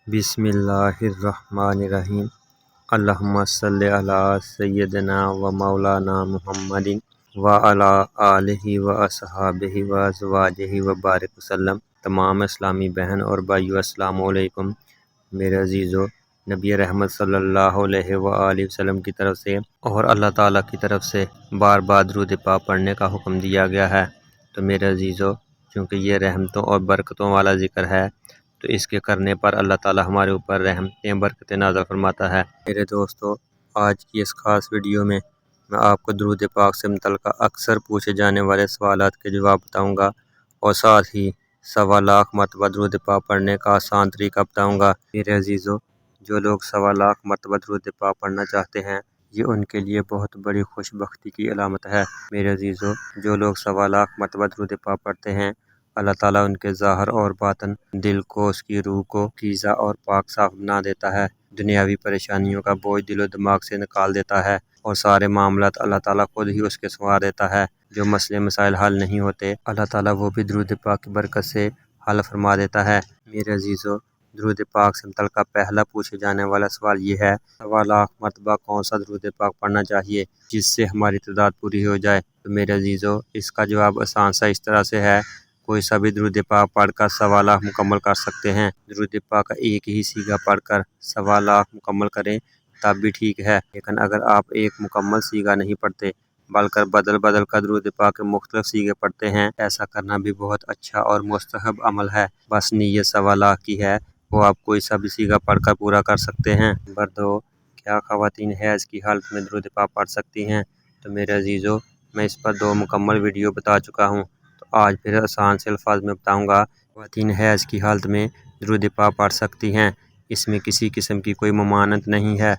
بسم اللہ الرحمن الرحیم۔ اللہم صلی علی سیدنا و مولانا محمد و علی آلہ و اصحابہ و ازواجہ و بارک وسلم۔ تمام اسلامی بہن اور بھائیو السلام علیکم۔ میرے عزیزو، نبی رحمت صلی اللہ علیہ وآلہ وسلم کی طرف سے اور اللہ تعالیٰ کی طرف سے بار بار درود پاک پڑھنے کا حکم دیا گیا ہے۔ تو میرے عزیزو، چونکہ یہ رحمتوں اور برکتوں والا ذکر ہے، تو اس کے کرنے پر اللہ تعالیٰ ہمارے اوپر رحمتیں برکتیں نازل فرماتا ہے۔ میرے دوستو، آج کی اس خاص ویڈیو میں آپ کو درود پاک سے متعلقہ اکثر پوچھے جانے والے سوالات کے جواب بتاؤں گا، اور ساتھ ہی 1.25 مرتبہ درود پاک پڑھنے کا آسان طریقہ بتاؤں گا۔ میرے عزیزو، جو لوگ 1.25 مرتبہ درود پاک پڑھنا چاہتے ہیں، یہ ان کے لیے بہت بڑی خوش بختی کی علامت ہے۔ میرے عزیزو، جو لوگ 1.25 مرتبہ درود پاک پڑھتے ہیں، اللہ تعالیٰ ان کے ظاہر اور باطن، دل کو، اس کی روح کو کیزا اور پاک صاف بنا دیتا ہے، دنیاوی پریشانیوں کا بوجھ دل و دماغ سے نکال دیتا ہے، اور سارے معاملات اللہ تعالیٰ خود ہی اس کے سنوار دیتا ہے۔ جو مسئلے مسائل حل نہیں ہوتے، اللہ تعالیٰ وہ بھی درود پاک کی برکت سے حل فرما دیتا ہے۔ میرے عزیزو، درود پاک سے متعلقہ پہلا پوچھے جانے والا سوال یہ ہے: 1.25 مرتبہ کون سا درود پاک پڑھنا چاہیے جس سے ہماری تعداد پوری ہو جائے؟ تو میرے عزیزو، اس کا جواب آسان سا اس طرح سے ہے: کوئی سا بھی درود پاک پڑھ کر 1.25 مکمل کر سکتے ہیں۔ درود پاک کا ایک ہی سیغہ پڑھ کر 1.25 مکمل کریں تب بھی ٹھیک ہے، لیکن اگر آپ ایک مکمل سیغہ نہیں پڑھتے بلکہ بدل کر درود پاک کے مختلف سیغے پڑھتے ہیں، ایسا کرنا بھی بہت اچھا اور مستحب عمل ہے۔ بس نیت 1.25 کی ہے، وہ آپ کوئی سا بھی سیغہ پڑھ کر پورا کر سکتے ہیں۔ نمبر 2، کیا خواتین حیض کی حالت میں درود پاک پڑھ سکتی ہیں؟ تو میرے عزیزو، میں اس پر 2 مکمل ویڈیو بتا چکا ہوں، تو آج پھر آسان سے الفاظ میں بتاؤں گا۔ خواتین حیض کی حالت میں درود پاک پڑھ سکتی ہیں، اس میں کسی قسم کی کوئی ممانعت نہیں ہے۔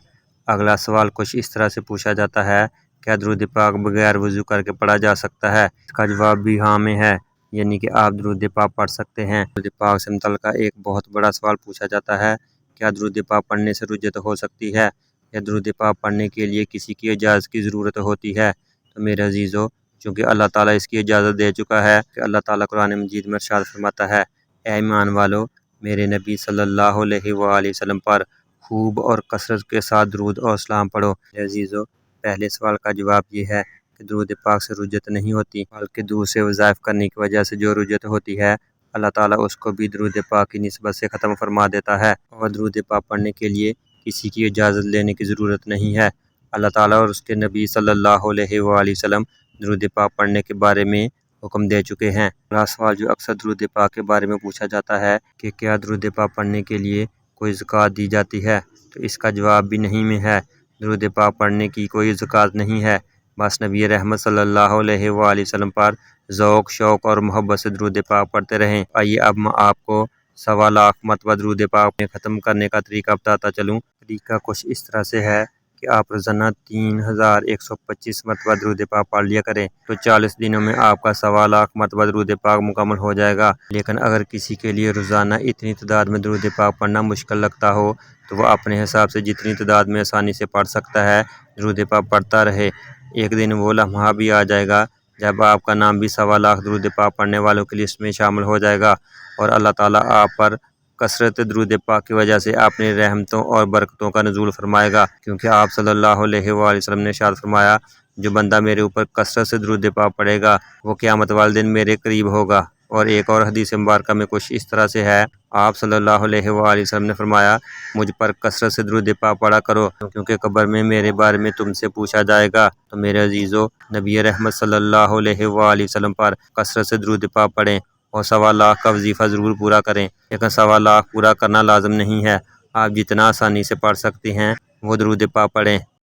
اگلا سوال کچھ اس طرح سے پوچھا جاتا ہے: کیا درود پاک بغیر وضو کر کے پڑھا جا سکتا ہے؟ اس کا جواب بھی ہاں میں ہے، یعنی کہ آپ درود پاک پڑھ سکتے ہیں۔ درود پاک سے متعلقہ ایک بہت بڑا سوال پوچھا جاتا ہے: کیا درود پاک پڑھنے سے رجعت ہو سکتی ہے، یا درود پاک پڑھنے کے لیے کسی کی اجازت کی ضرورت ہوتی ہے؟ تو میرے عزیزو، چونکہ اللہ تعالیٰ اس کی اجازت دے چکا ہے کہ اللہ تعالیٰ قرآن مجید میں ارشاد فرماتا ہے: اے ایمان والو، میرے نبی صلی اللہ علیہ وآلہ وسلم پر خوب اور کثرت کے ساتھ درود اور سلام پڑھو۔ میرے عزیزو، پہلے سوال کا جواب یہ ہے کہ درود پاک سے رجعت نہیں ہوتی، بلکہ دوسرے وظائف کرنے کی وجہ سے جو رجعت ہوتی ہے، اللہ تعالیٰ اس کو بھی درود پاک کی نسبت سے ختم فرما دیتا ہے، اور درود پاک پڑھنے کے لیے کسی کی اجازت لینے کی ضرورت نہیں ہے۔ اللہ تعالیٰ اور اس کے نبی صلی اللہ علیہ وآلہ وسلم درود پاک پڑھنے کے بارے میں حکم دے چکے ہیں۔ اگلا سوال جو اکثر درود پاک کے بارے میں پوچھا جاتا ہے کہ کیا درود پاک پڑھنے کے لیے کوئی زکوٰۃ دی جاتی ہے؟ تو اس کا جواب بھی نہیں میں ہے۔ درود پاک پڑھنے کی کوئی زکوٰۃ نہیں ہے، بس نبی رحمت صلی اللہ علیہ وآلہ وسلم پر ذوق، شوق اور محبت سے درود پاک پڑھتے رہیں۔ آئیے اب میں آپ کو 1.25 مرتبہ درود پاک ختم کرنے کا طریقہ بتاتا چلوں۔ طریقہ کچھ اس طرح سے ہے کہ آپ روزانہ 3125 مرتبہ درود پاک پڑھ لیا کریں، تو 40 دنوں میں آپ کا 1.25 مرتبہ درود پاک مکمل ہو جائے گا۔ لیکن اگر کسی کے لیے روزانہ اتنی تعداد میں درود پاک پڑھنا مشکل لگتا ہو، تو وہ اپنے حساب سے جتنی تعداد میں آسانی سے پڑھ سکتا ہے درود پاک پڑھتا رہے۔ ایک دن وہ لمحہ بھی آ جائے گا جب آپ کا نام بھی 1.25 درود پاک پڑھنے والوں کی لسٹ میں شامل ہو جائے گا، اور اللہ تعالیٰ آپ پر کثرت درود پاک کی وجہ سے اپنی رحمتوں اور برکتوں کا نزول فرمائے گا، کیونکہ آپ صلی اللہ علیہ وآلہ وسلم نے ارشاد فرمایا: جو بندہ میرے اوپر کثرت سے درود پاک پڑھے گا وہ قیامت والے دن میرے قریب ہوگا۔ اور ایک اور حدیث مبارکہ میں کچھ اس طرح سے ہے، آپ صلی اللہ علیہ وآلہ وسلم نے فرمایا: مجھ پر کثرت سے درود پاک پڑھا کرو، کیونکہ قبر میں میرے بارے میں تم سے پوچھا جائے گا۔ تو میرے عزیزو، نبی رحمت صلی اللہ علیہ وآلہ وسلم پر کثرت سے درود پاک پڑھیں، اور 1.25 کا وظیفہ ضرور پورا کریں، لیکن 1.25 پورا کرنا لازم نہیں ہے۔ آپ جتنا آسانی سے پڑھ سکتے ہیں وہ درود پاک پڑھیں۔